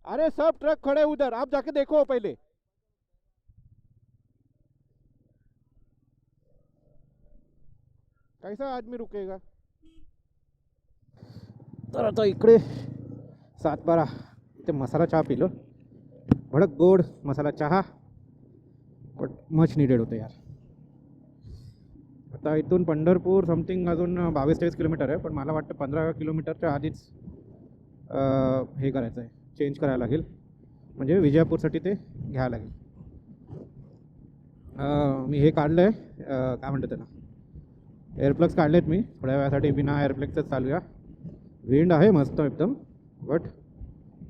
अरे सब ट्रक खड़े उधर, आप जाके देखो पहले। कैसा आदमी रुकेगा? तर आता इकडे 7-12 इथे मसाला चहा पिलो, भडक गोड मसाला चहा, बट मच निडेड होतं यार. आता इथून पंढरपूर समथिंग अजून 22-23 किलोमीटर आहे, पण मला वाटतं 15 किलोमीटरच्या आधीच हे करायचं आहे, चेंज करायला लागेल, म्हणजे विजयपूरसाठी ते घ्यावं लागेल. मी हे काढलं आहे, काय म्हणतात त्याला, एअरप्लग्स काढले आहेत मी थोड्या वेळासाठी, बिना एअरप्लग्सच चालूया. विंड आहे मस्त एकदम, बट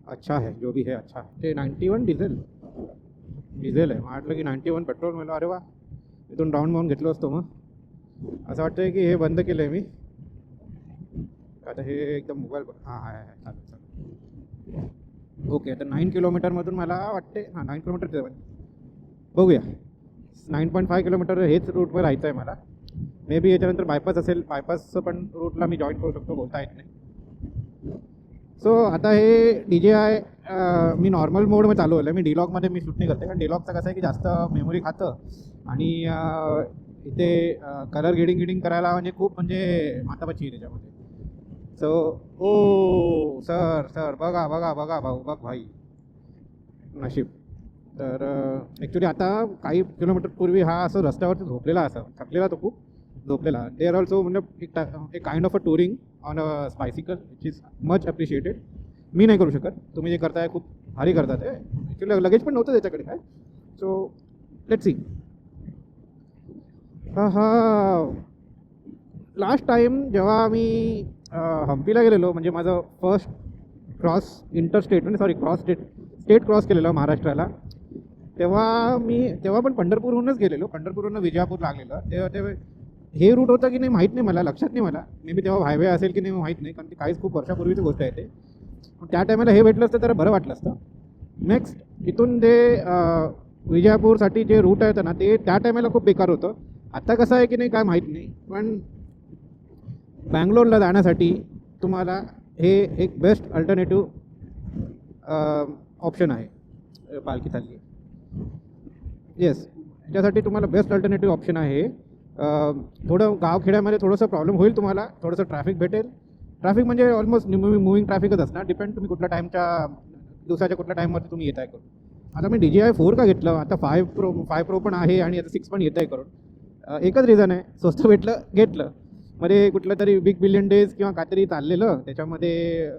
अच्छा है जो भी है अच्छा है. ते 91 डिझेल आहे. वाटलं की 91 पेट्रोल, मला अरे वा, इथून राऊंड माऊन घेतलो असतो. मग असं वाटतं की हे बंद केलं आहे मी आता, हे एकदम मोबाईल. हां आहे चालेल चालेल, ओके. तर 9 किलोमीटरमधून मला वाटते, हां 9 किलोमीटर बघूया, 9.5 किलोमीटर हेच रूटवर राहायचं आहे मला. मे बी याच्यानंतर बायपास असेल, बायपासचं पण रूटला मी जॉईन करू शकतो, बोलता येत नाही. सो आता हे DJI मी नॉर्मल मोडमध्ये चालू आहे. मी डिलॉगमध्ये मी शूट नाही करते, कारण डिलॉगचं कसं आहे की जास्त मेमोरी खातं, आणि इथे कलर गिडिंग करायला म्हणजे खूप म्हणजे मातापाची त्याच्यामध्ये. सो ओ सर बघा बघा बघा भाऊ, बघ भाई नशीब. तर ॲक्च्युली आता काही किलोमीटर पूर्वी हा असं रस्त्यावरती झोपलेला, असा थकलेला तो, खूप झोपलेला. दे आर ऑल्सो म्हणजे एक kind of a touring on a bicycle which is much appreciated. मी नाही करू शकत, तुम्ही जे करताय खूप भारी करता ते. ॲक्च्युली लगेच पण नव्हतं त्याच्याकडे काय. So let's see. Last time जेव्हा मी हम्पीला गेलेलो, म्हणजे माझं फर्स्ट इंटरस्टेट म्हणजे स्टेट क्रॉस केलेलं महाराष्ट्राला, तेव्हा पण पंढरपूरहूनच गेलेलो. पंढरपूरहून विजापूर लागलेलं. तेव्हा हे रूट होतं की नाही माहीत नाही मला, लक्षात नाही मला. मे बी तेव्हा हायवे असेल की नाही माहीत नाही, कारण ती काहीच खूप वर्षापूर्वीची गोष्ट आहे ते. त्या टायमाला हे भेटलं असतं तर बरं वाटलं असतं. नेक्स्ट इथून ते विजापूरसाठी जे रूट आहे ना, ते त्या टायमाला खूप बेकार होतं. आता कसं आहे की नाही काय माहीत नाही, पण बँगलोरला जाण्यासाठी तुम्हाला हे एक बेस्ट अल्टरनेटिव्ह ऑप्शन आहे पालखी थाली. येस, त्यासाठी तुम्हाला बेस्ट अल्टरनेटिव्ह ऑप्शन आहे. थोडं गावखेड्यामध्ये थोडंसं प्रॉब्लेम होईल तुम्हाला, थोडंसं ट्रॅफिक भेटेल. ट्रॅफिक म्हणजे ऑलमोस्ट मुव्हिंग ट्रॅफिकच असणार, डिपेंड तुम्ही कुठल्या टाईमच्या, दिवसाच्या कुठल्या टाईममध्ये तुम्ही येत आहे करून. आता मी DJI 4 का घेतलं, आता 5 Pro पण आहे, आणि आता 6 पण येत आहे करून. एकच रिझन आहे, स्वस्त भेटलं घेतलं. मध्ये कुठलं तरी बिग बिलियन डेज किंवा काहीतरी चाललेलं, त्याच्यामध्ये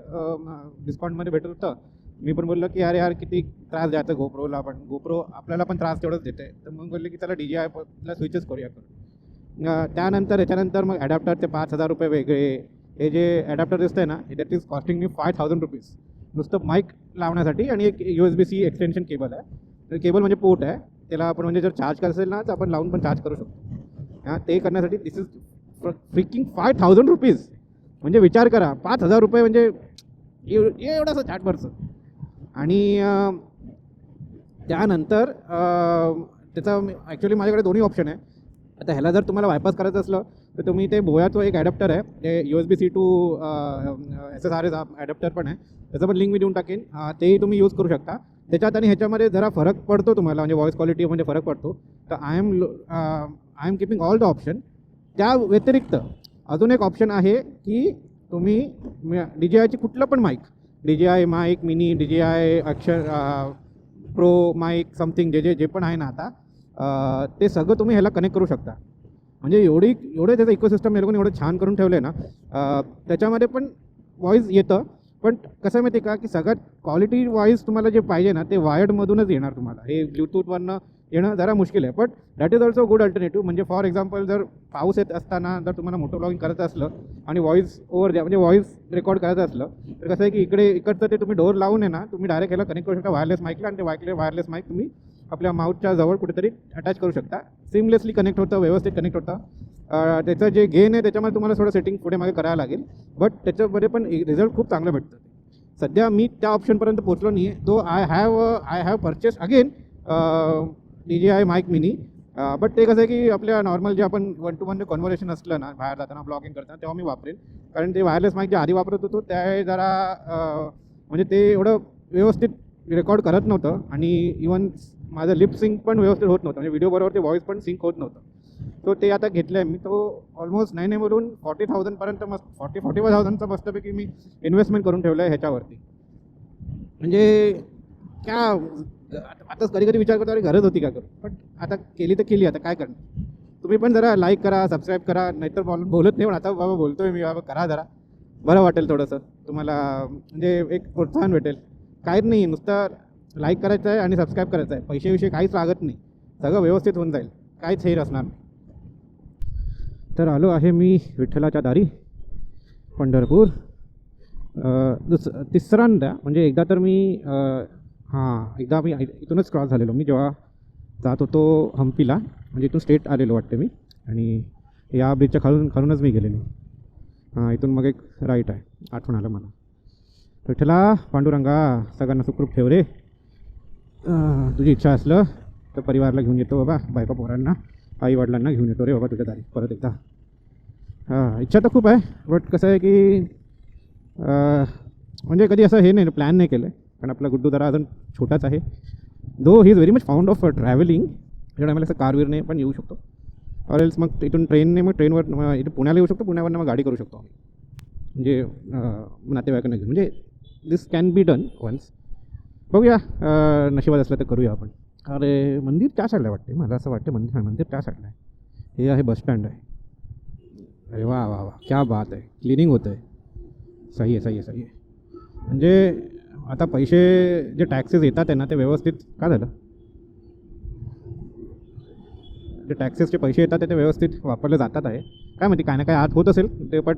डिस्काउंटमध्ये भेटत होतं. मी पण बोललो की अरे यार किती त्रास द्यायचा गोप्रोला, पण गोप्रो आपल्याला पण त्रास तेवढंच देते. तर मग बोलले की चला DJIला स्विचच करूया करून. त्याच्यानंतर मग ॲडॅप्टर ते 5,000 रुपये वेगळे. हे जे ॲडॅप्टर दिसतं आहे ना, that is costing me 5,000 rupees, नुसतं माईक लावण्यासाठी, आणि एक USB-C एक्सटेन्शन केबल आहे. तर केबल म्हणजे पोर्ट आहे, त्याला आपण म्हणजे जर चार्ज करायचं असेल ना तर आपण लावून पण चार्ज करू शकतो. ते करण्यासाठी दिस इज फ्रिकिंग 5,000 रुपीज. म्हणजे विचार करा, 5,000 रुपये म्हणजे एवढंसं चार्टवरचं. आणि त्यानंतर त्याचा ॲक्च्युली माझ्याकडे दोन्ही ऑप्शन आहे. आता ह्याला जर तुम्हाला बायपास करायचं असलं तर तुम्ही ते बोयाचं एक ॲडॅप्टर आहे, ते USB-C to SSRS ॲडॅप्टर पण आहे, त्याचं पण लिंक मी देऊन टाकेन. तेही तुम्ही यूज करू शकता. त्याच्यात आणि ह्याच्यामध्ये जरा फरक पडतो तुम्हाला, म्हणजे व्हॉईस क्वालिटीमध्ये फरक पडतो. तर I am keeping all the option. त्या व्यतिरिक्त अजून एक ऑप्शन आहे की तुम्ही DJIची कुठलं पण mic, DJI mic mini, DJI अक्षर प्रो माईक समथिंग, जे पण आहे ना आता, ते सगळं तुम्ही ह्याला कनेक्ट करू शकता. म्हणजे एवढे त्याचं इकोसिस्टम लोकांनी एवढं छान करून ठेवलं आहे ना, त्याच्यामध्ये पण व्हॉईस येतं. पण कसं माहिती आहे का, की सगळ्यात क्वालिटी व्हॉईस तुम्हाला जे पाहिजे ना, ते वायर्डमधूनच येणार तुम्हाला. हे ब्लूटूथवरनं येणं जरा मुश्किल आहे, but that is also good alternative. म्हणजे फॉर एक्झाम्पल, जर पाऊस येत असताना जर तुम्हाला मोटो ब्लॉगिंग करायचं असलं आणि व्हॉईस म्हणजे व्हॉईस रेकॉर्ड करायचं असलं, तर कसं आहे की इकडचं ते तुम्ही डोअर लावून आहे ना, तुम्ही डायरेक्ट ह्याला कनेक्ट करू शकता वायरलेस माईकला, आणि ते वायरलेस माईक तुम्ही आपल्या माउथच्या जवळ कुठेतरी अटॅच करू शकता. सिमलेसली कनेक्ट होतं, व्यवस्थित कनेक्ट होतं. त्याचं जे गेन आहे त्याच्यामध्ये तुम्हाला थोडं सेटिंग पुढे मागे करायला लागेल, बट त्याच्यामध्ये पण रिझल्ट खूप चांगलं भेटतं. सध्या मी त्या ऑप्शनपर्यंत पोहोचलो नाही आहे, तो I have purchase again DJI mic mini. But ते कसं आहे की आपल्या नॉर्मल जे आपण 1-to-1 कन्व्हर्सेशन असलं ना बाहेर जाताना, ब्लॉगिंग करताना, तेव्हा मी वापरेन. कारण ते वायरलेस माईक जे आधी वापरत होतो त्या जरा म्हणजे ते एवढं व्यवस्थित रेकॉर्ड करत नव्हतं आणि इवन माझं लिप सिंक पण व्यवस्थित होत नव्हतं, म्हणजे व्हिडिओबरोबर ते व्हॉईस पण सिंक होत नव्हतं. तो ते आता घेतलं आहे मी, तो ऑलमोस्ट नाही बोलून 40,000पर्यंत मस्त 45,000चं मस्तपैकी मी इन्व्हेस्टमेंट करून ठेवलं आहे ह्याच्यावरती. म्हणजे क्या आताच कधी कधी विचार करतो अरे गरज होती का करू, पण आता केली तर केली, आता काय करणार. तुम्ही पण जरा लाईक करा, सबस्क्राईब करा, नाहीतर बोलत नाही पण आता बाबा बोलतोय मी, बाबा करा जरा, बरं वाटेल थोडंसं तुम्हाला, म्हणजे एक प्रोत्साहन भेटेल. काहीच नाही, नुसतं लाईक करायचं आहे आणि सबस्क्राईब करायचं आहे, पैसे काहीच लागत नाही, सगळं व्यवस्थित होऊन जाईल, काहीच हेर असणार नाही. तर आलो आहे मी विठ्ठलाच्या दारी, पंढरपूर. तिसऱ्यांदा, म्हणजे एकदा तर मी एकदा मी इथूनच क्रॉस झालेलो, मी जेव्हा जात होतो हम्पीला, म्हणजे इथून स्ट्रेट आलेलो वाटते मी, आणि या ब्रिजच्या खालूनच मी गेलेलो. इथून मग एक राईट आहे, आठवण आलं मला. विठ्ठला पांडुरंगा सगळ्यांना सुखरूप ठेव रे. तुझी इच्छा असलं तर परिवाराला घेऊन येतो बाबा, बायका पोरांना आई वडिलांना घेऊन येतो रे बाबा तुझ्या दारी परत एकदा. इच्छा तर खूप आहे, बट कसं आहे की म्हणजे कधी असं हे नाही, प्लॅन नाही केलं आहे, कारण आपला गुड्डू जरा अजून छोटाच आहे. Though he is very much fond of travelling, त्याच्यामुळे मला असं कारवीरने पण येऊ शकतो, ऑर एल्स मग इथून ट्रेनने, मग ट्रेनवर इथं पुण्याला येऊ शकतो, पुण्यावरनं मग गाडी करू शकतो आम्ही, म्हणजे नातेवाईकांना घेऊन, म्हणजे दिस कॅन बी डन वन्स. बघूया, नशिबात असलं तर करूया आपण. अरे मंदिर त्या साईडला वाटते, मला असं वाटतं मंदिर त्या साईडला आहे. हे आहे बसस्टँड आहे. अरे वा वा वा, क्या बात आहे, क्लिनिंग होतं आहे, सही आहे. म्हणजे आता पैसे जे टॅक्सेस येतात आहे ना, ते व्यवस्थित काय झालं, जे टॅक्सेसचे पैसे येतात ते व्यवस्थित वापरले जातात आहे. काय माहिती, काय ना काय आत होत असेल ते, पण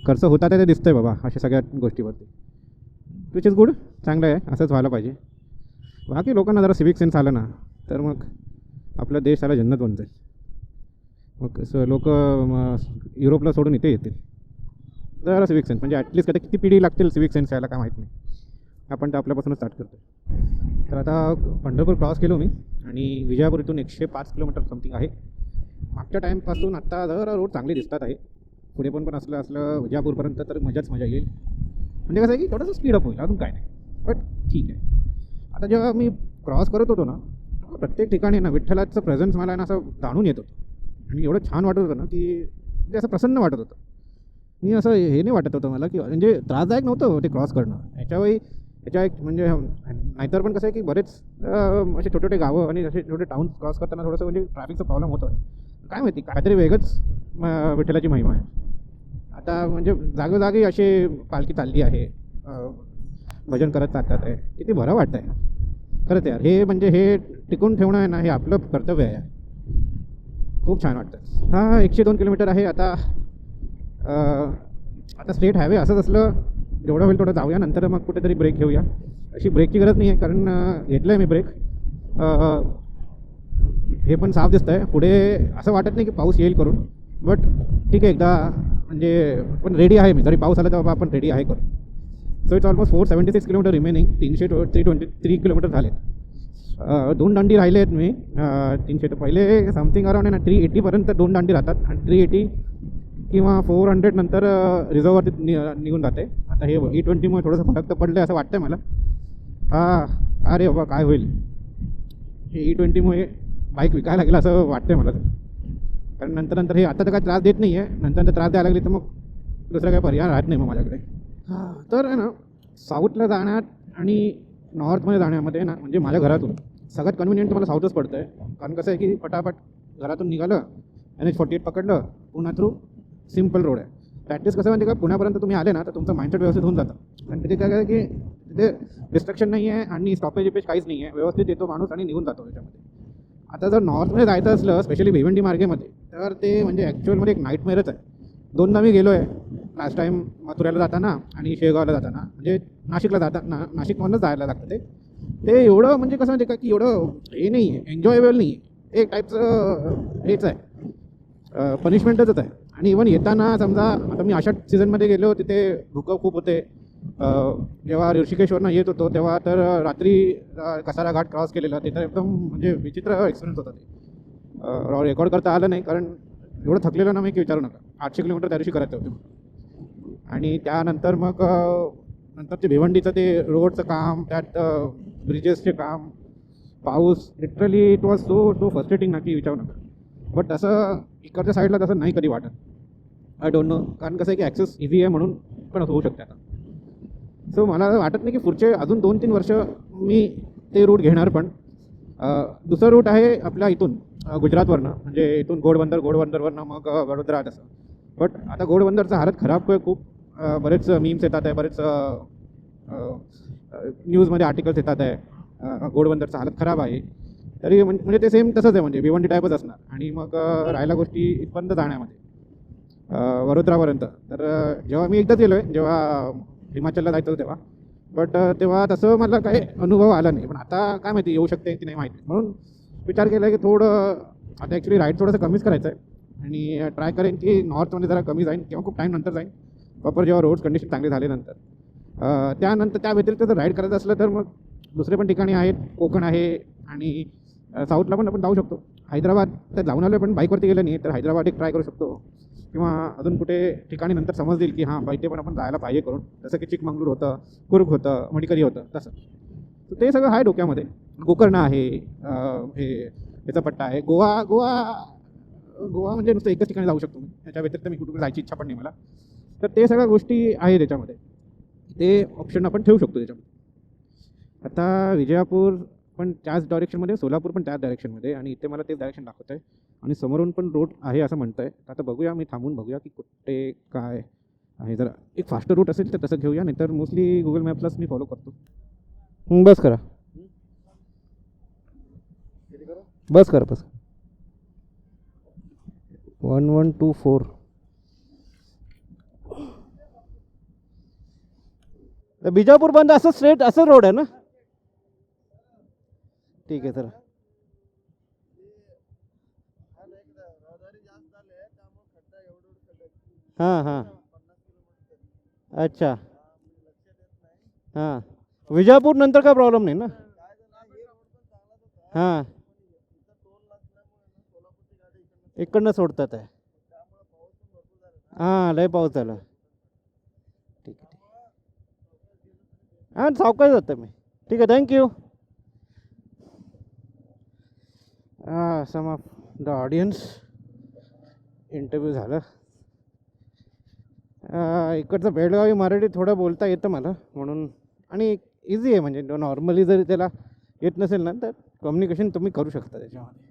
खर्च होतात ते दिसतं आहे बाबा अशा सगळ्या गोष्टीवरती, विच इज गुड, चांगलं आहे, असंच व्हायला पाहिजे. बाकी लोकांना जरा सिविक सेन्स आलं ना तर मग आपला देश त्याला जन्नत बन जाईल. मग लोक युरोपला सोडून इथे येतील जरा सिविक सेन्स, म्हणजे ॲटलिस्ट आता किती पिढी लागतील सिविक सेन्स यायला काय माहीत नाही, आपण तर आपल्यापासूनच स्टार्ट करतो. तर आता पंढरपूर क्रॉस केलो मी, आणि विजयापूर इथून 105 किलोमीटर समथिंग आहे. मागच्या टाईमपासून आत्ता जरा रोड चांगले दिसतात आहे, पुढे पण असलं विजयापूरपर्यंत तर मजा येईल. म्हणजे कसं आहे की थोडंसं स्पीडअप होईल, अजून काय नाही, बट ठीक आहे. आता जेव्हा मी क्रॉस करत होतो ना, प्रत्येक ठिकाणी ना विठ्ठलाचं प्रेझेन्स मला ना असं जाणून येत होतं, आणि एवढं छान वाटत होतं ना की म्हणजे असं प्रसन्न वाटत होतं. मी असं हे नाही वाटत होतं मला की म्हणजे त्रासदायक नव्हतं ते क्रॉस करणं. याच्या एक म्हणजे नाहीतर पण कसं आहे की बरेच असे छोटे गावं आणि असे छोटे टाउन क्रॉस करताना थोडंसं म्हणजे ट्रॅफिकचा प्रॉब्लेम होतो. काय माहिती, काहीतरी वेगळंच विठ्ठलाची महिमा आहे. आता म्हणजे जागोजागी असे पालखी चालली आहे, भजन करत चालतात आहे, किती बरं वाटतं आहे खरंच यार. हे म्हणजे हे टिकून ठेवणं आहे ना, हे आपलं कर्तव्य आहे. खूप छान वाटतं. 102 किलोमीटर आहे आता. आता स्ट्रेट हायवे असंच असलं, जेवढं होईल तेवढं जाऊया, नंतर मग कुठेतरी ब्रेक घेऊया. अशी ब्रेकची गरज नाही आहे, कारण घेतलं आहे मी ब्रेक. हे पण साफ दिसतं आहे, पुढे असं वाटत नाही की पाऊस येईल करून, बट ठीक आहे, एकदा म्हणजे पण रेडी आहे मी, जरी पाऊस आला तेव्हा आपण रेडी आहे करून. So it's almost 476 kilometre remaining. 323 kilometre झाले. 2 दांडी राहिले आहेत मी. 300 तर पहिले समथिंग अराउंड आहे ना 380पर्यंत 2 दांडी राहतात, आणि 380 किंवा 400 नंतर रिझर्ववरती निघून जाते. आता हे E20मुळे थोडंसं फरक तर पडलं आहे असं वाटतं आहे मला. अरे बाबा काय होईल, हे E20मुळे बाईक विकायला लागेल असं वाटतं आहे मला. कारण नंतर हे आता तर काय त्रास देत नाही आहे, नंतर त्रास द्यायला लागली तर मग दुसरा काय पर्याय राहत नाही मग माझ्याकडे. तर आहे ना, साऊथला जाण्यात आणि नॉर्थमध्ये जाण्यामध्ये ना, म्हणजे माझ्या घरातून सगळ्यात कन्व्हिनियंट तुम्हाला साऊथच पडतं आहे. कारण कसं आहे की फटाफट घरातून निघालं, NH48 पकडलं, पुन्हा थ्रू सिम्पल रोड आहे. प्रॅक्टिस कसं म्हणजे का, पुण्यापर्यंत तुम्ही आले ना तर तुमचं माइंडसेट व्यवस्थित होऊन जातं. आणि तिथे काय की तिथे डिस्ट्रक्शन नाही आहे आणि स्टॉपेज काहीच नाही आहे, व्यवस्थित येतो माणूस आणि निघून जातो त्याच्यामध्ये. आता जर नॉर्थमध्ये जायचं असलं, स्पेशली भिवंडी मार्गेमध्ये, तर ते म्हणजे ॲक्च्युअलमध्ये एक नाईटमेअरच आहे. 2दा मी गेलो आहे. लास्ट टाईम मथुऱ्याला जाताना आणि शेगावला जाताना, म्हणजे नाशिकला जाताना, नाशिकमधूनच जायला लागतं ते एवढं म्हणजे कसं म्हणजे का की एवढं हे नाही आहे, एन्जॉयबल नाही आहे, एक टाईपचं हेच आहे, पनिशमेंटच आहे. आणि इवन येताना समजा आता मी अशा सीझनमध्ये गेलो, तिथे धुकं खूप होते. जेव्हा ऋषिकेश्वरनं येत होतो तेव्हा तर रात्री कसारा घाट क्रॉस केलेला, ते तर एकदम म्हणजे विचित्र एक्सपिरियन्स होता ते. रेकॉर्ड करता आलं नाही, कारण एवढं थकलेलं ना मी की विचारू नका. 800 किलोमीटर त्या दिवशी करायचं होतं. आणि त्यानंतर मग नंतर ते भिवंडीचं ते रोडचं काम, त्यात ब्रिजेसचे काम, पाऊस, literally it was so frustrating ना की विचारू नका. बट तसं इकडच्या साईडला तसं नाही कधी वाटत. आय डोंट नो, कारण कसं आहे की ॲक्सेस इझी आहे म्हणून पण असं होऊ शकते आता. सो मला वाटत नाही की पुढचे अजून 2-3 वर्ष मी ते रूट घेणार. पण दुसरं रूट आहे आपल्या इथून गुजरातवरनं, म्हणजे इथून घोडबंदरवरनं मग वडोदरा तसं. बट आता घोडबंदरचं हालत खराब आहे खूप. बरेच मीम्स येतात आहे, बरेच न्यूजमध्ये आर्टिकल्स येतात आहे घोडबंदरचं हालत खराब आहे. तरी म्हणजे ते सेम तसंच आहे, म्हणजे भिवंडी टाईपच असणार. आणि मग राहायला गोष्टी इथपर्यंत जाण्यामध्ये वडोदरापर्यंत. तर जेव्हा मी एकदाच गेलो आहे, जेव्हा हिमाचलला जायचं होतं तेव्हा. बट तेव्हा तसं मला काही अनुभव आला नाही. पण आता काय माहिती येऊ शकते की नाही माहिती, म्हणून विचार केला की थोडं आता ॲक्च्युली राईड थोडंसं कमीच करायचं आहे. आणि ट्राय करेन की नॉर्थमध्ये जरा कमी जाईन किंवा खूप टाईम नंतर जाईन, प्रॉपर जेव्हा रोड्स कंडिशन चांगली झाल्यानंतर. त्यानंतर त्या व्यतिरिक्त जर राईड करायचं असलं तर मग दुसरे पण ठिकाणी आहेत, कोकण आहे आणि साऊथला पण आपण जाऊ शकतो. हैदराबाद तर जाऊन आलो, पण बाईकवरती गेलं नाही, तर हैदराबाद एक ट्राय करू शकतो. किंवा अजून कुठे ठिकाणी नंतर समजतील की हां इथे पण आपण जायला पाहिजे करून, जसं की चिकमंगळूर होतं, कुर्ग होतं, मडिकरी होतं तसं. तर ते सगळं आहे डोक्यामध्ये. गोकर्ण आहे, हे याचा पट्टा आहे. गोवा म्हणजे नुसतं एकच ठिकाणी जाऊ शकतो मी, त्याच्या व्यतिरिक्त मी कुठे जायची इच्छा पण नाही मला. तर ते सगळ्या गोष्टी आहे त्याच्यामध्ये, ते ऑप्शन आपण ठेवू शकतो त्याच्यामध्ये. आता विजयापूर पण त्याच डायरेक्शनमध्ये, सोलापूर पण त्याच डायरेक्शनमध्ये, आणि इथे मला तेच डायरेक्शन दाखवत आहे. आणि समोरून पण रोड आहे असं म्हणतं आहे. आता बघूया, मी थांबून बघूया की कुठे काय आहे. जरा एक फास्टर रूट असेल तर तसं घेऊया, नाहीतर मोस्टली गुगल मॅप्सलाच मी फॉलो करतो. बस करा, बस करा, बस. 1124. बिजापूर बंद असं स्ट्रेट असं रोड आहे ना? ठीक आहे सर. हां हां, अच्छा. हां, विजापूर नंतर काय प्रॉब्लेम नाही ना? हां, इकडनं सोडतात आहे. हां, लय पाऊस झाला. ठीक आहे, हां सावकाश जातं मी. ठीक आहे, thank you. Some of the audience interview झालं. इकडचं बेळगावी मराठी थोडं बोलता येतं मला, म्हणून. आणि इझी आहे, म्हणजे नॉर्मली जरी त्याला येत नसेल ना तर कम्युनिकेशन तुम्ही करू शकता त्याच्यामध्ये.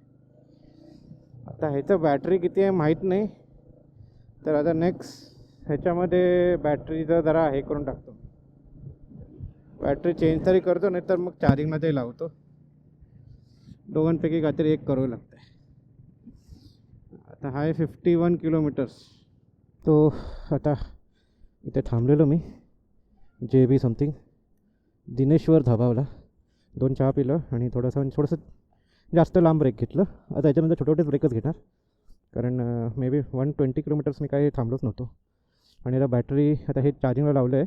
आता ह्याचं बॅटरी किती आहे माहीत नाही, तर आता नेक्स्ट ह्याच्यामध्ये बॅटरीचं जरा हे करून टाकतो. बॅटरी चेंज तरी करतो, नाही तर मग चार्जिंगमध्ये लावतो. दोघांपैकी काहीतरी एक करावं लागतं आहे. आता हाय 51 किलोमीटर्स. तो आता इथे थांबलेलो मी, JB समथिंग, दिनेश्वर धाबावला. 2 चहा पिलं आणि थोडंसं जास्त लांब ब्रेक घेतलं. आता याच्यानंतर छोटे छोटे ब्रेकच घेणार, कारण मे बी 120 किलोमीटर्स मी काही थांबलोच नव्हतो. आणि आता बॅटरी आता हे चार्जिंगला लावलं आहे.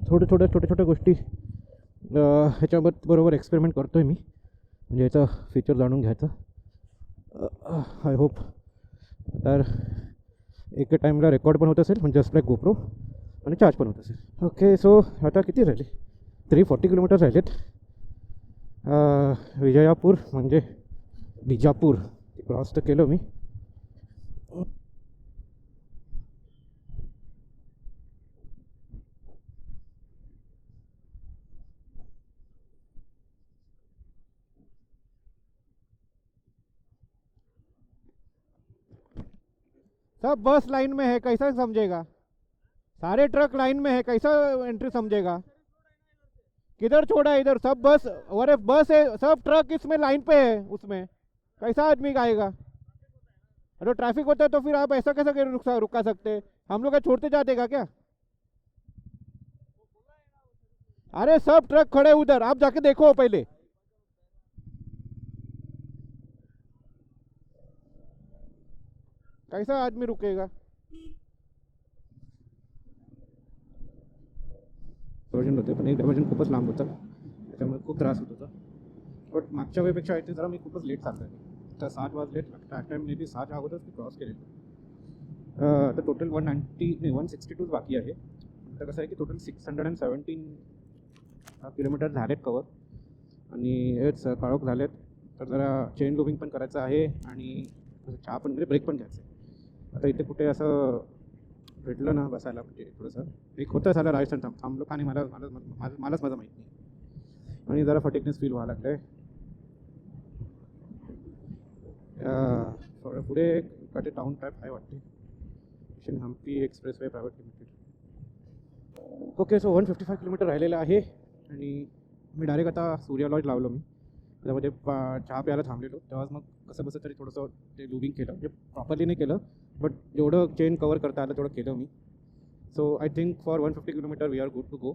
छोट्या छोट्या गोष्टी ह्याच्याबरोबर एक्सपेरिमेंट करतो आहे मी, म्हणजे याचं फीचर जाणून घ्यायचं. आय होप तर एका टाईमला रेकॉर्ड पण होत असेल, म्हणजे जस्ट लाईक गोप्रो, आणि चार्ज पण होत असेल. ओके, सो आता किती राहिले? 340 किलोमीटर्स राहिलेत. विजयापूर म्हणजे बिजापूर क्रॉस तर केलं मी. सब बस लाइन में है, कैसा समझेगा? सारे ट्रक लाइन में है, कैसा एंट्री समझेगा? किधर छोड़ा है? इधर सब बस, और बस है, सब ट्रक इसमें लाइन पे है, उसमें कैसा आदमी आएगा? अरे ट्रैफिक होता है तो फिर आप ऐसा कैसे रुका सकते? हम लोग का छोड़ते जाते का क्या? अरे सब ट्रक खड़े उधर, आप जाके देखो पहले. कैसा आदमी रुकेगा? डायव्हर्जन होते, पण एक डायव्हर्जन खूपच लांब होतं, त्याच्यामुळे खूप त्रास होत होता. बट मागच्या वेळेपेक्षा इथे जरा मी खूपच लेट चाललो आहे. तर 7 वाजलेत. त्या टाईम मे बी 7 अगोदरच मी क्रॉस केलेलं. तर टोटल 160 बाकी आहे. आता कसं आहे की टोटल 617 किलोमीटर झालेत कवर आणि हेच काळोख झालेत. तर जरा चेन लुबिंग पण करायचं आहे आणि चहा पण म्हणजे ब्रेक पण घ्यायचं आहे. आता इथे कुठे असं भेटलं ना बसायला म्हणजे थोडंसं एक होतं झालं राजस्थान थांबलो आणि मलाच माझं माहीत नाही आणि जरा फटिकनेस फील व्हायला लागलं आहे. थोडं पुढे काटे टाऊन टाईप आहे वाटते, Hampi expressway private limited. Okay, so 155 kilometre राहिलेलं आहे आणि मी डायरेक्ट आता सूर्या लॉज लावलो. मी त्यामध्ये चहा प्यायला थांबलेलो तेव्हाच मग कसं बसं तरी थोडंसं ते लुबिंग केलं, म्हणजे प्रॉपरली नाही केलं बट जेवढं चेन कवर करता आलं तेवढं केलं मी. So I think for 150 kilometre we are good to go.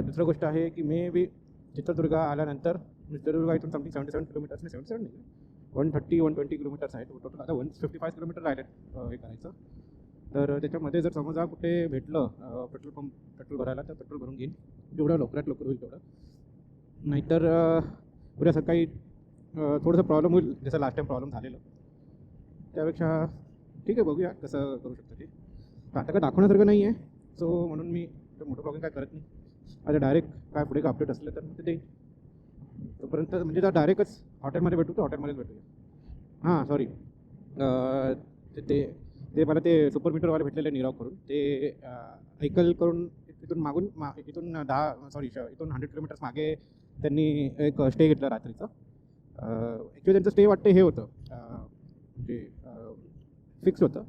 दुसरं गोष्ट आहे की मे बी चित्रदुर्ग आल्यानंतर चित्रदुर्ग इथून समथिंग 77 किलोमीटर्स नाही 77 नाही 120 किलोमीटर्स आहेत टोटल. आता 155 किलोमीटर राहिलेत हे करायचं. तर त्याच्यामध्ये जर समजा कुठे भेटलं पेट्रोल भरायला तर पेट्रोल भरून घेईन जेवढं लवकरात लवकर होईल तेवढं. नाहीतर उद्या सकाळी थोडंसं प्रॉब्लेम होईल जसं लास्ट टाईम प्रॉब्लेम झालेलं. त्यापेक्षा ठीक आहे, बघूया कसं करू शकतो ते. आता काय दाखवण्यासारखं नाही आहे, सो म्हणून मी मोठं प्रॉब्लेम काय करत नाही. आता डायरेक्ट काय पुढे का अपडेट असलं तर ते देईन. तोपर्यंत म्हणजे जर डायरेक्टच हॉटेलमध्ये भेटू तर हॉटेलमध्येच भेटूया. हां सॉरी, ते ते मला ते सुपर मीटरवाले भेटलेले निराव करून ते ऐकल करून इथून इथून 100 किलोमीटर्स मागे त्यांनी एक स्टे घेतला रात्रीचं. ॲक्च्युली त्यांचं स्टे वाटते हे होतं म्हणजे फिक्स होतं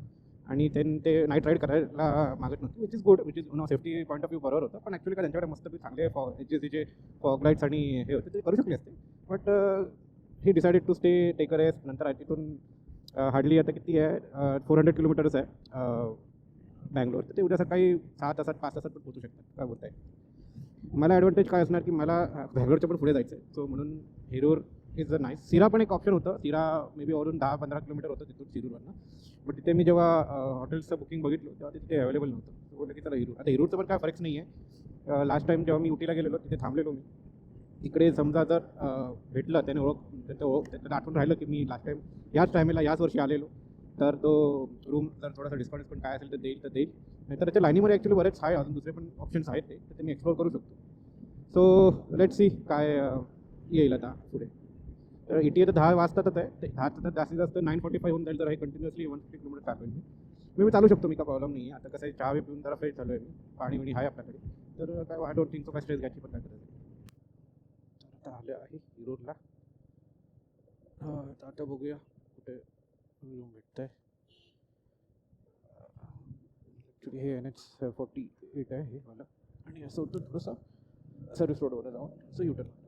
आणि ते नाईट राईड करायला मागत नव्हतं, which is good, which is safety point of view बरोबर होतं. पण ॲक्च्युली काय त्यांच्याकडे मस्त चांगले जे फॉग लाईट्स आणि हे होते ते करू शकले असते. But he decided to stay take a rest. नंतर तिथून हार्डली आता किती आहे 400 किलोमीटर्स आहे बँगलोर. तर ते उद्या सकाळी 6 तासात 5 तासात पण पोहोचू शकतात. काय बोलताय? मला ॲडव्हान्टेज काय असणार की मला बँगलोरच्या पण पुढे जायचं आहे, सो म्हणून हिरोर इज अ नाईस. सिरा पण एक ऑप्शन होतं. सिरा मे बी वरून 10-15 किलोमीटर होतं तिथून शिरूरवरनं. बट तिथे मी जेव्हा हॉटेल्सचं बुकिंग बघितलं तेव्हा तिथे अवेलेबल नव्हतं. सो बोललं की चला हिरूर. आता हिरूरचं पण काय फरक नाही आहे. लास्ट टाईम जेव्हा मी उटीला गेलेलो तिथे थांबलेलो मी. तिकडे समजा जर भेटलं त्याचं आठवण राहिलं की मी लास्ट टाईम याच टायमेला याच वर्षी आलेलो तर तो रूम जर थोडासा डिस्काउंट काय असेल तर देईल. नाहीतर त्याच्या लाईनीमध्ये ॲक्च्युली बरेच आहे, अजून दुसरे पण ऑप्शन्स आहेत ते मी एक्सप्लोर करू शकतो. सो लेट्स सी काय येईल आता पुढे. तर ETA तर 10 वाजतातच आहे. ते 10 तर जास्तीत जास्त 9:45 होऊन जाईल. तर हे कंटिन्युअसली 150 किलोमीटर चालवेल मी चालू शकतो. मी काय प्रॉब्लेम नाही आहे. आता कसं आहे चहा पिऊन जरा फ्रेश झालो आहे मी, पाणी आहे आपल्याकडे. तर काय आय डोंट थिंक सो काय स्ट्रेस घ्यायची पण काय गरज नाही. आता आले आहे हिरोरला. आता बघूया कुठे रूम भेटत आहे. ॲक्च्युली हे NH48 आहे हे मला, आणि असं होतं थोडंसं सर्व्हिस रोडवर जाऊन असं युटर्न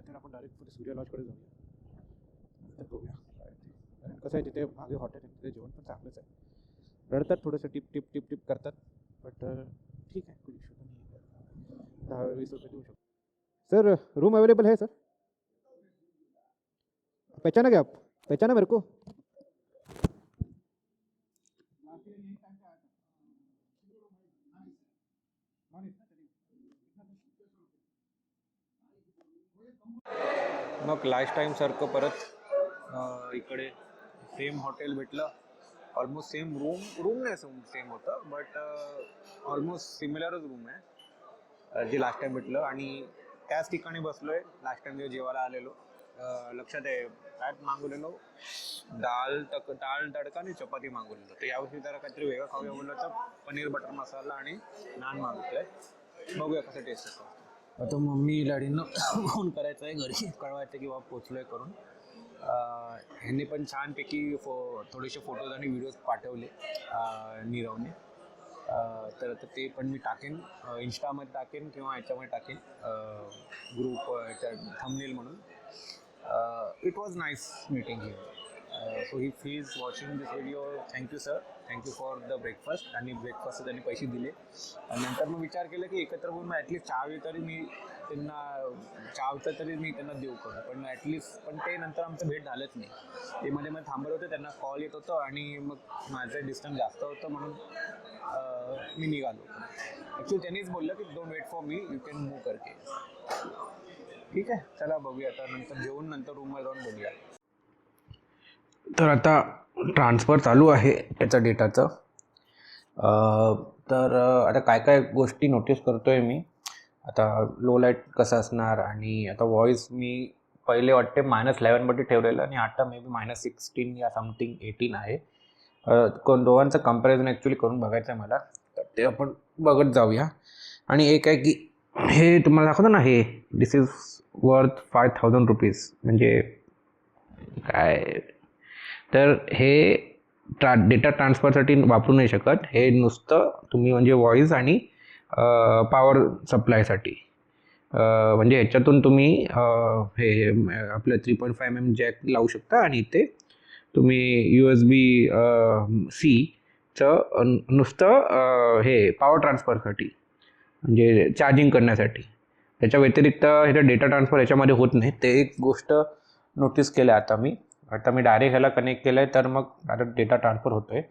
तर आपण डायरेक्ट पुढे सूर्या लॉजकडे जाऊया. तर बघूया काय ते. कसं आहे तिथे मागे हॉटेल आहे, तिथे जेवण पण चांगलंच आहे. रडतात थोडंसं टिप करतात बट ठीक आहे, कोई इश्यू नाही. 10-20 रुपये देऊ शकतो. सर रूम अवेलेबल है सर? पहचाना क्या आप? पहचाना मेरे को? मग लास्ट टाईमसारखं परत इकडे सेम हॉटेल भेटलं. ऑलमोस्ट सेम रूम नाही सेम होतं बट ऑलमोस्ट सिमिलरच रूम आहे जे लास्ट टाईम भेटलं. आणि त्याच ठिकाणी बसलो आहे लास्ट टाईम जेवायला आलेलो. लक्षात आहे काय मागवलेलो, डाळ तडका आणि चपाती मागवलेलो. तर यावर्षी जरा काहीतरी वेगळं खाऊया बोललं तर पनीर बटर मसाला आणि नान मागितलं आहे. बघूया कसं टेस्ट असतं. आता मम्मी डॅडींना फोन करायचा आहे घरी, कळवायचं की बाबा पोचलो आहे करून. ह्यांनी पण छानपैकी थोडेसे फोटोज आणि व्हिडिओज पाठवले नीरवने. तर ते पण मी टाकेन इंस्टामध्ये टाकेन किंवा याच्यामध्ये टाकेन ग्रुप थंबनेल म्हणून. It was nice meeting him. So if he is watching this video, thank you sir, thank you for the breakfast. आणि ब्रेकफास्ट त्यांनी पैसे दिले. नंतर मग विचार केला की एकत्र बोलून ॲटलिस्ट चहावी तरी मी त्यांना देऊ करू. पण ॲटलिस्ट ते नंतर आमचं भेट झालंच नाही. ते मध्ये थांबत होते, त्यांना कॉल येत होतं आणि मग माझं डिस्टन्स जास्त होतं म्हणून मी निघालो. ॲक्च्युली त्यांनीच बोललं की don't wait for me, you can move करके. ठीक आहे, चला बघूया आता नंतर जेवून नंतर रूमवर जाऊन बघूया. तर आता ट्रान्सफर चालू आहे याचा डेटाचं. तर आता काय काय गोष्टी नोटीस करतो आहे मी. आता लो लाईट कसं असणार आणि आता व्हॉईस मी पहिले वाटते -11मध्ये ठेवलेलं आणि आता मे बी -16 या समथिंग 18 आहे. दोघांचं कंपॅरिझन ॲक्च्युली करून बघायचं आहे मला, तर ते आपण बघत जाऊया. आणि एक आहे की हे तुम्हाला दाखवतो ना, हे दिस इज वर्थ ₹5,000 म्हणजे काय, तर हे डेटा ट्रान्सफरसाठी वापरू नाही शकत. हे नुसतं तुम्ही म्हणजे व्हॉईस आणि पॉवर सप्लायसाठी, म्हणजे ह्याच्यातून तुम्ही हे आपलं 3.5mm जॅक लावू शकता आणि इथे तुम्ही USB Cचं नुसतं हे पॉवर ट्रान्सफरसाठी म्हणजे चार्जिंग करण्यासाठी. त्याच्या व्यतिरिक्त ह्याचं डेटा ट्रान्सफर ह्याच्यामध्ये होत नाही. ते एक गोष्ट नोटीस केलं आता मी डायरेक्ट ह्याला कनेक्ट केलं आहे, तर मग डायरेक्ट डेटा ट्रान्सफर होतो आहे.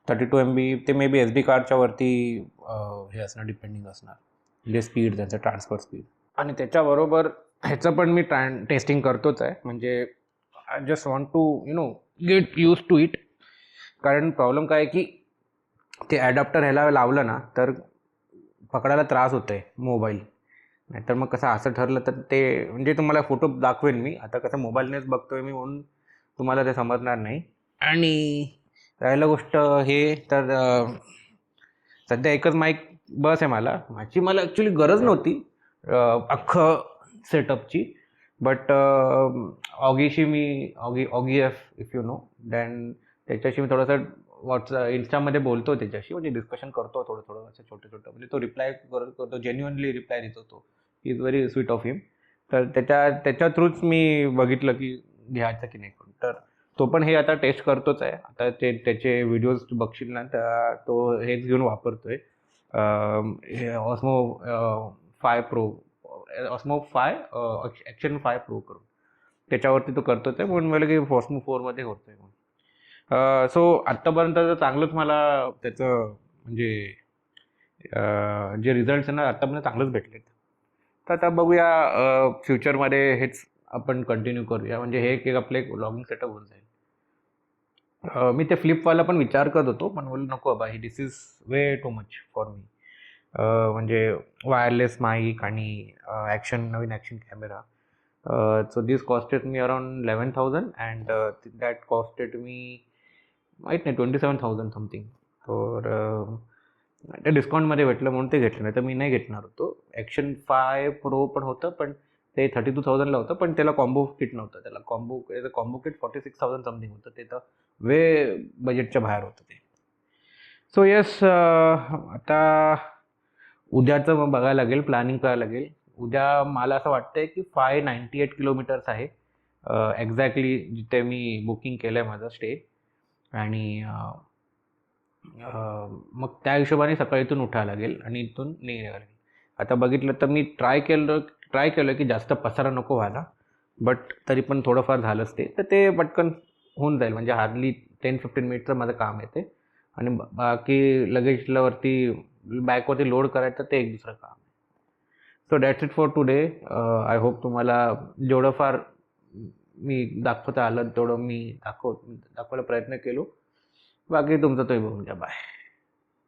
32 MB ते मे बी SD कार्डच्या वरती हे असणार, डिपेंडिंग असणार म्हणजे स्पीड, त्यांचं ट्रान्सफर स्पीड. आणि त्याच्याबरोबर ह्याचं पण मी टेस्टिंग करतोच आहे. म्हणजे I just want to get use to it. कारण प्रॉब्लेम काय आहे की ते ॲडॅप्टर ह्याला लावलं ना तर पकडायला त्रास होतो आहे मोबाईल. नाहीतर मग कसं असं ठरलं तर ते म्हणजे तुम्हाला फोटो दाखवेन मी. आता कसं मोबाईलनेच बघतोय मी म्हणून तुम्हाला ते समजणार नाही. आणि राहिलं गोष्ट हे, तर सध्या एकच माईक बस आहे मला. मला ॲक्च्युली गरज नव्हती अख्खं सेटअपची. बट ऑगीशी मी Auggie if if you know, then त्याच्याशी मी थोडंसं इन्स्टामध्ये बोलतो त्याच्याशी, म्हणजे डिस्कशन करतो थोडं असं छोटं. म्हणजे तो रिप्लाय करतो, जेन्युअनली रिप्लाय देतो. तो इज व्हेरी स्वीट ऑफ हिम. तर त्याच्या थ्रूच मी बघितलं की घ्यायचं की नाही करून. तर तो पण हे आता टेस्ट करतोच आहे. आता त्याचे व्हिडिओज बघशील ना, तर तो हेच घेऊन वापरतोय, ऑस्मो 5 ॲक्शन 5 प्रो करून. त्याच्यावरती तो करतोच आहे, म्हणून मला की ऑस्मो 4मध्ये होतोय म्हणून. सो आत्तापर्यंत तर चांगलंच मला त्याचं म्हणजे जे रिझल्ट्स आहे ना आत्तापर्यंत चांगलंच भेटलेत. तर आता बघूया फ्युचरमध्ये हेच आपण कंटिन्यू करूया. म्हणजे हे एक आपलं एक व्लॉगिंग सेटअप होऊन जाईल. मी ते फ्लिपवाला पण विचार करत होतो, पण बोललो नको बाबा, ही this is way too much for me. म्हणजे वायरलेस माईक आणि नवीन action camera. So this costed me around 11,000 and that costed me माहीत नाही 27,000 समथिंग. तर ते डिस्काउंटमध्ये भेटलं म्हणून ते घेतलं, नाही तर मी नाही घेतणार होतो. ॲक्शन 5 प्रो पण होतं, पण ते 32,000ला होतं, पण त्याला कॉम्बो किट नव्हतं. त्याला कॉम्बो किट 46,000 समथिंग होतं. ते तर वे बजेटच्या बाहेर होतं ते. सो येस, आता उद्याचं मग बघायला लागेल, प्लॅनिंग करायला लागेल. उद्या मला असं वाटतंय की 598 किलोमीटर्स आहे एक्झॅक्टली जिथे मी बुकिंग केलं आहे माझं स्टे. आणि मग त्या हिशोबाने सकाळी इथून उठायला लागेल आणि इथून निघायला लागेल. आता बघितलं तर मी ट्राय केलं की जास्त पसारा नको व्हायला, बट तरी पण थोडंफार झालंच ते. तर ते पटकन होऊन जाईल, म्हणजे हार्डली 10-15 मिनिटचं माझं काम आहे ते. आणि बाकी लगेजवरती बॅकवरती लोड करायचं ते एक दुसरं काम आहे. So that's it for today. I hope तुम्हाला जेवढं फार मी दाखवता आलं तेवढं मी दाखवायला प्रयत्न केलो. बाकी तुमचं तुम्ही बघून घ्या. बाय.